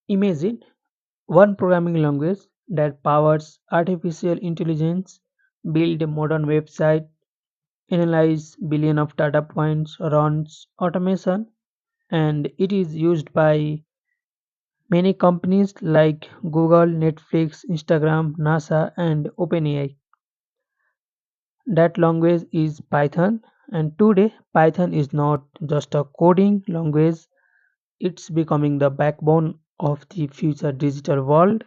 Imagine one programming language that powers artificial intelligence, build a modern website, analyze billion of data points, runs automation, and it is used by many companies like Google, Netflix, Instagram, NASA, and OpenAI. That language is Python, and today Python is not just a coding language, it's becoming the backbone of the future digital world.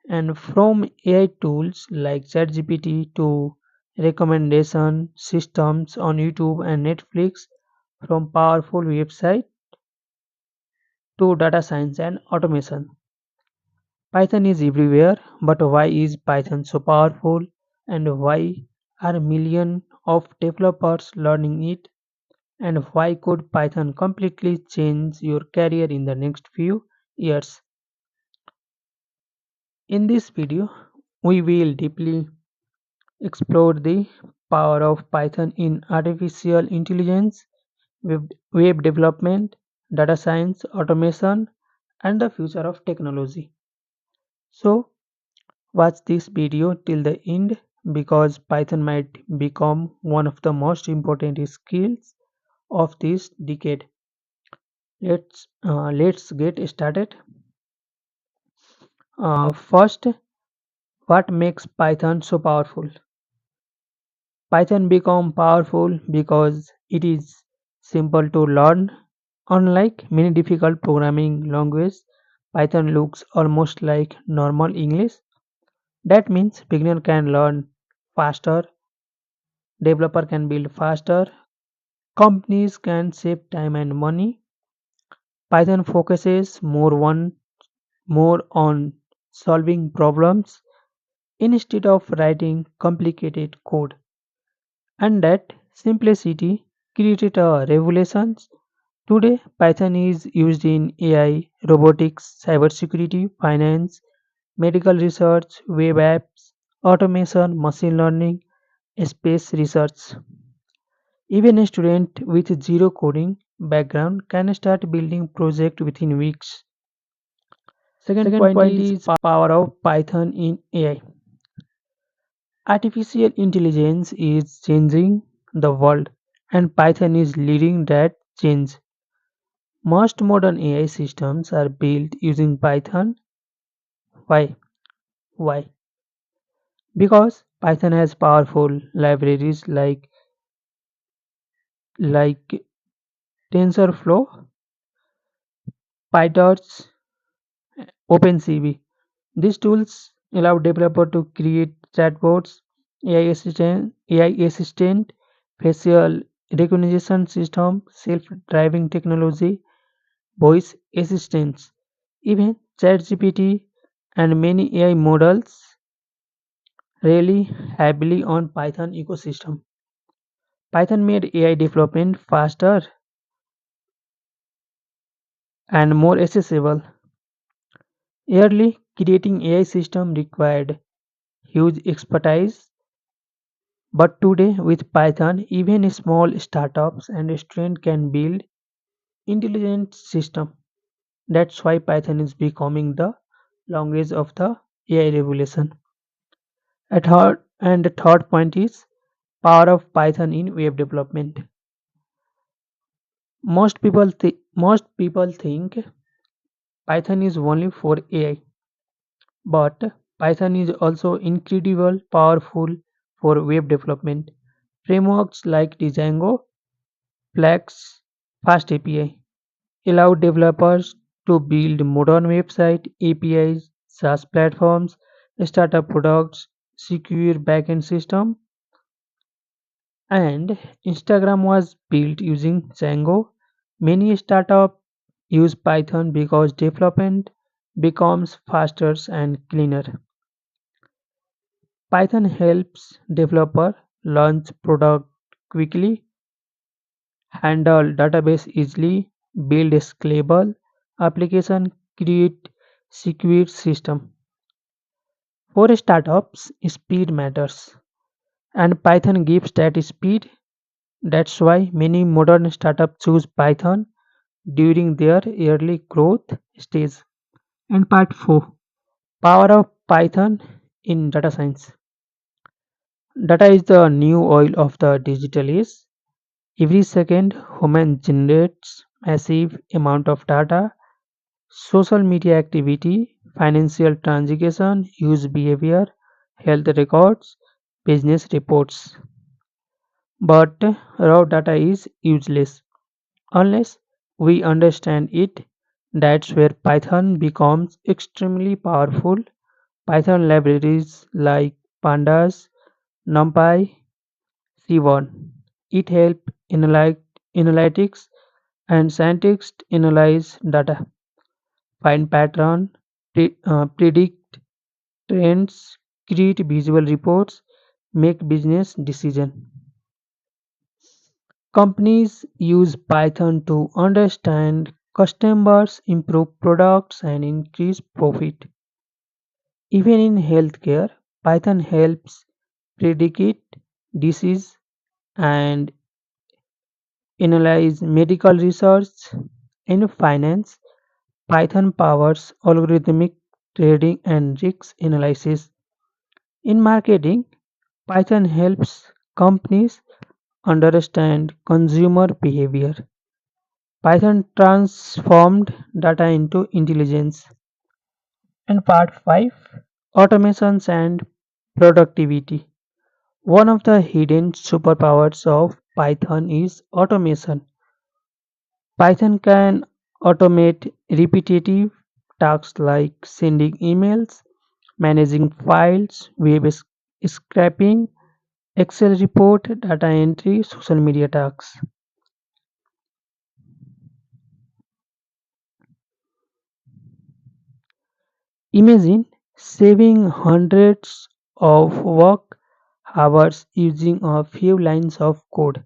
And from AI tools like ChatGPT to recommendation systems on YouTube and Netflix, from powerful website to data science and automation. Python is everywhere, but why is Python so powerful and why are millions of developers learning it and why could Python completely change your career in the next few years? In this video, we will deeply explore the power of Python in artificial intelligence, web development, data science, automation, and the future of technology. So, watch this video till the end because Python might become one of the most important skills of this decade. Let's get started. First, what makes Python so powerful? Python become powerful because it is simple to learn. Unlike many difficult programming languages, Python looks almost like normal English. That means beginner can learn faster, developer can build faster, companies can save time and money. Python focuses more on solving problems instead of writing complicated code. And that simplicity created a revolution. Today, Python is used in AI, robotics, cybersecurity, finance, medical research, web apps, automation, machine learning, space research. Even a student with zero coding background can start building project within weeks. Second Second point point is is power of Python in AI. Artificial intelligence is changing the world and Python is leading that change. Most modern AI systems are built using Python. Why? Why? Because Python has powerful libraries like TensorFlow, PyTorch, OpenCV. These tools allow developers to create chatbots, AI assistant, facial recognition system, self-driving technology, voice assistants. Even ChatGPT and many AI models rely heavily on Python ecosystem. Python made AI development faster and more accessible. Early creating AI system required huge expertise, but today with Python, even small startups and students can build intelligent system. That's why Python is becoming the language of the AI revolution. The third point is power of Python in web development. Most people think Python is only for AI, but Python is also incredible powerful for web development. Frameworks like Django, Flask, FastAPI allow developers to build modern website APIs, SaaS platforms, startup products, secure backend system, and Instagram was built using Django. Many startups use Python because development becomes faster and cleaner. Python helps developer launch product quickly, handle database easily, build a scalable application, create secure system. For startups, speed matters, and Python gives that speed. That's why many modern startups choose Python during their early growth stage. And part 4, power of Python in data science. Data is the new oil of the digital age. Every second, human generates massive amount of data, social media activity, financial transaction, use behavior, health records, business reports. But raw data is useless unless we understand it. That's where Python becomes extremely powerful. Python libraries like Pandas, NumPy, C1. It helps analytics and scientists analyze data, find pattern, predict trends, create visual reports, make business decisions. Companies use Python to understand customers, improve products, and increase profit. Even in healthcare, Python helps predict disease and analyze medical research. In finance, Python powers algorithmic trading and risk analysis. In marketing, Python helps companies understand consumer behavior. Python transformed data into intelligence. And part 5, automations and productivity. One of the hidden superpowers of Python is automation. Python can automate repetitive tasks like sending emails, managing files, scraping, Excel report, data entry, social media tasks. Imagine saving hundreds of work hours using a few lines of code.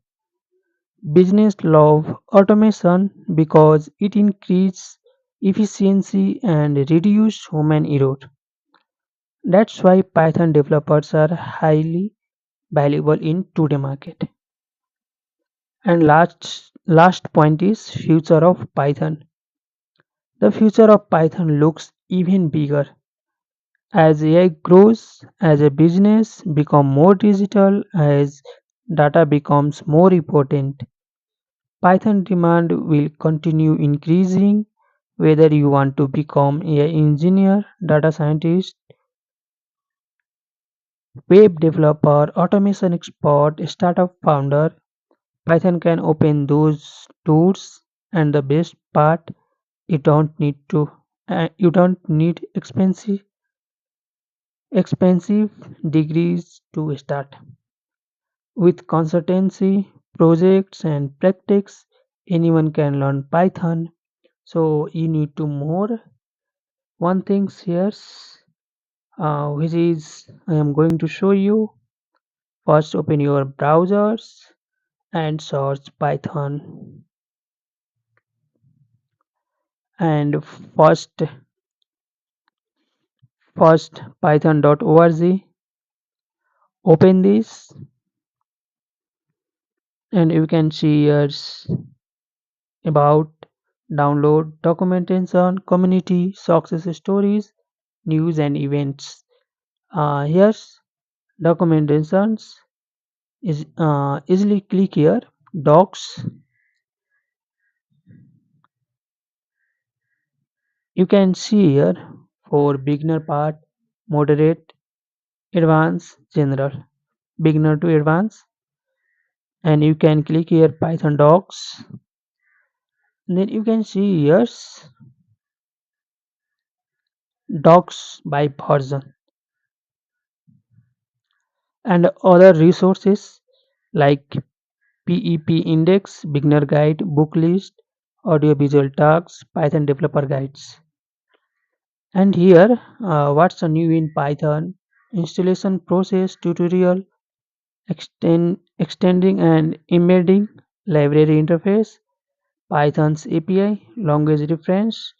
Business love automation because it increases efficiency and reduces human error. That's why Python developers are highly valuable in today's market. And last point is future of Python. The future of Python looks even bigger. As AI grows, as a business become more digital, as data becomes more important, Python demand will continue increasing. Whether you want to become AI engineer, data scientist, web developer, automation expert, startup founder, Python can open those doors. And the best part, you don't need expensive degrees to start. With consultancy, projects, and practice, anyone can learn Python. So you need to more one thing here, which is I am going to show you. First, open your browsers and search Python. And first python.org. Open this, and you can see here about download documentation, community, success stories, news and events. Here's documentations is easily click here. Docs, you can see here for beginner part, moderate, advanced, general, beginner to advanced, and you can click here Python docs. Then you can see here docs by version and other resources like PEP index, beginner guide, book list, audio visual tasks, Python developer guides. And here, what's new in Python? Installation process tutorial, extending and embedding, library interface, Python's API, language reference,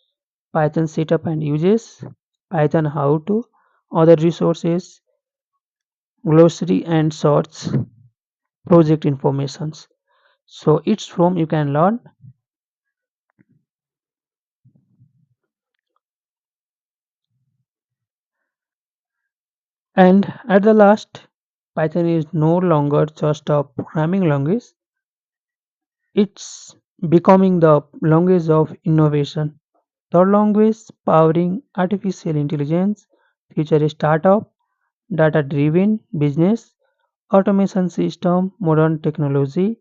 Python setup and uses, Python how to, other resources, glossary and sorts, project informations. So it's from you can learn. And at the last, Python is no longer just a programming language, it's becoming the language of innovation. The language powering artificial intelligence, future startup, data driven business, automation system, modern technology.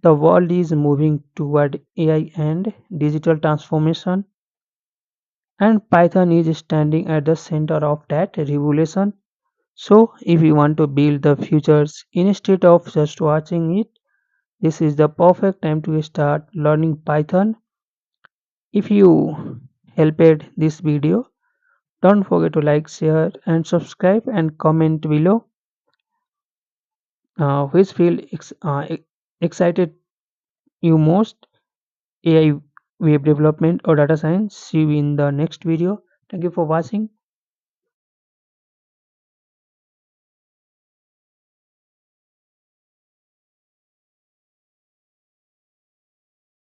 The world is moving toward AI and digital transformation, and Python is standing at the center of that revolution. So, if you want to build the futures instead of just watching it, this is the perfect time to start learning Python. If you helped this video, don't forget to like, share, and subscribe and comment below which excited you most, AI, web development, or data science. See you in the next video. Thank you for watching.